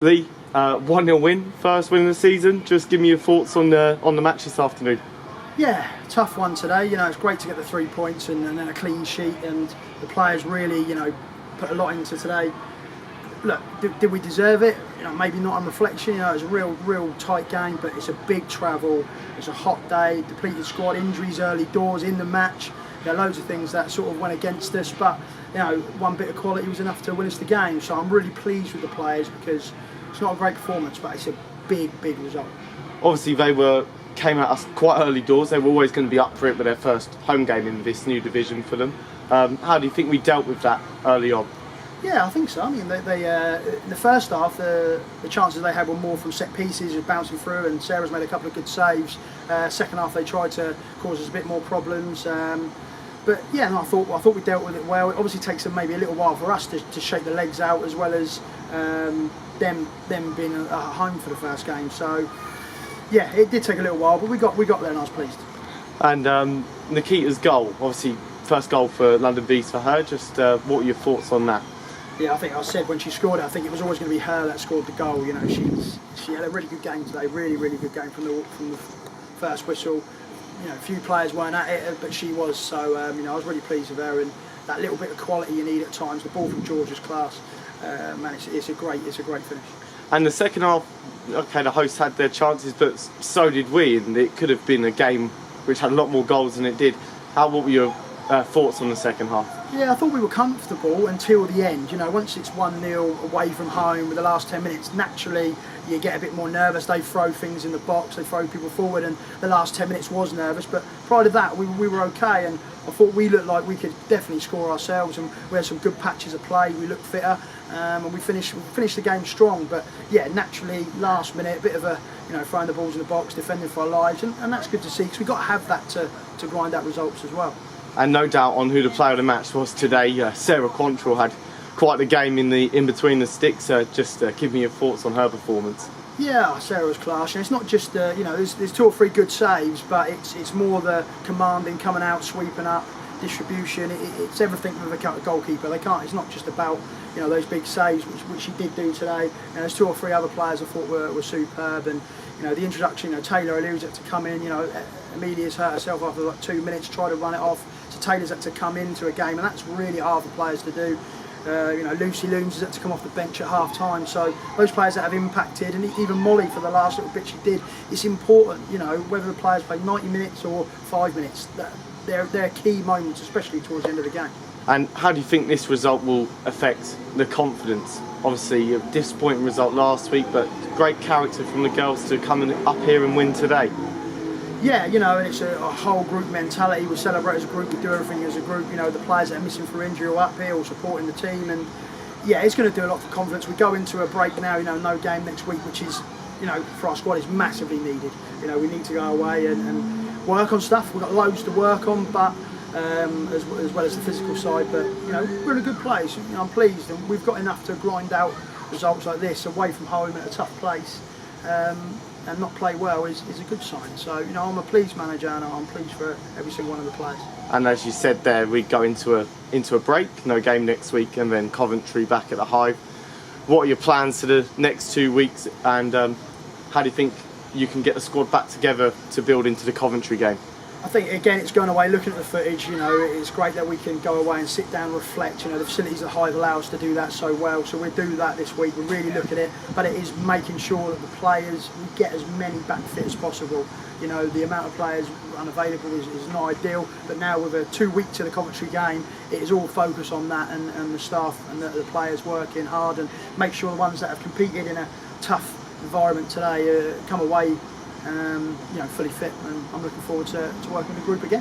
Lee, 1-0 win, first win of the season. Just give me your thoughts on the match this afternoon. Yeah, tough one today. It's great to get the 3 points and then a clean sheet, and the players really, put a lot into today. Look, did we deserve it? Maybe not on reflection. It was a real tight game, but it's a big travel. It's a hot day, depleted squad, injuries early doors in the match. Loads of things that sort of went against us, but one bit of quality was enough to win us the game. So I'm really pleased with the players because it's not a great performance, but it's a big result. Obviously, came at us quite early doors. They were always going to be up for it with their first home game in this new division for them. How do you think we dealt with that early on? Yeah, I think so. I mean, they in the first half, the chances they had were more from set pieces, bouncing through, and Sarah's made a couple of good saves. Second half, they tried to cause us a bit more problems. But yeah, no, I thought we dealt with it well. It obviously takes them maybe a little while for us to shake the legs out, as well as them being at home for the first game. So yeah, it did take a little while, but we got there, and I was pleased. And Nikita's goal, obviously first goal for London Beast for her. Just what are your thoughts on that? Yeah, I think I said when she scored it, I think it was always going to be her that scored the goal. She had a really good game today, really good game from the first whistle. A few players weren't at it, but she was. So I was really pleased with her, and that little bit of quality you need at times. The ball from George's class, man, it's a great finish. And the second half, okay, the hosts had their chances, but so did we, and it could have been a game which had a lot more goals than it did. What were your thoughts on the second half? Yeah, I thought we were comfortable until the end. Once it's 1-0 away from home with the last 10 minutes, naturally you get a bit more nervous. They throw things in the box, they throw people forward, and the last 10 minutes was nervous. But prior to that, we were okay, and I thought we looked like we could definitely score ourselves, and we had some good patches of play. We looked fitter, and we finished the game strong. But yeah, naturally, last minute, a bit of a throwing the balls in the box, defending for our lives, and that's good to see because we've got to have that to grind out results as well. And no doubt on who the player of the match was today. Sarah Quantrill had quite the game in between the sticks. Just give me your thoughts on her performance. Yeah, Sarah was class. It's not just there's 2 or 3 good saves, but it's more the commanding, coming out, sweeping up, distribution. It's everything with a goalkeeper. They can't. It's not just about those big saves, which she did do today. There's 2 or 3 other players I thought were superb, and the introduction. Taylor allows it to come in. Amelia's hurt herself after like 2 minutes, try to run it off. So Taylor's had to come into a game, and that's really hard for players to do. Lucy Looms has had to come off the bench at half time. So those players that have impacted, and even Molly for the last little bit she did, it's important. Whether the players play 90 minutes or 5 minutes, they're key moments, especially towards the end of the game. And how do you think this result will affect the confidence? Obviously, a disappointing result last week, but great character from the girls to come up here and win today. Yeah, and it's a whole group mentality. We celebrate as a group, we do everything as a group. The players that are missing through injury are up here, all supporting the team, and yeah, it's going to do a lot for confidence. We go into a break now, no game next week, which is, for our squad is massively needed. We need to go away and work on stuff. We've got loads to work on, but as well as the physical side. But we're in a good place. I'm pleased, and we've got enough to grind out results like this away from home at a tough place. And not play well is a good sign. So I'm a pleased manager, and I'm pleased for every single one of the players. And as you said there, we go into a break, no game next week, and then Coventry back at the Hive. What are your plans for the next 2 weeks, and how do you think you can get the squad back together to build into the Coventry game? I think again it's going away, looking at the footage. It's great that we can go away and sit down, reflect. The facilities at Hive allow us to do that so well, so we'll do that this week. We'll really look at it, but it is making sure that the players, we get as many back fit as possible. The amount of players unavailable is not ideal, but now with a 2 week to the Coventry game, it is all focus on that, and the staff and the players working hard, and make sure the ones that have competed in a tough environment today come away fully fit, and I'm looking forward to working with the group again.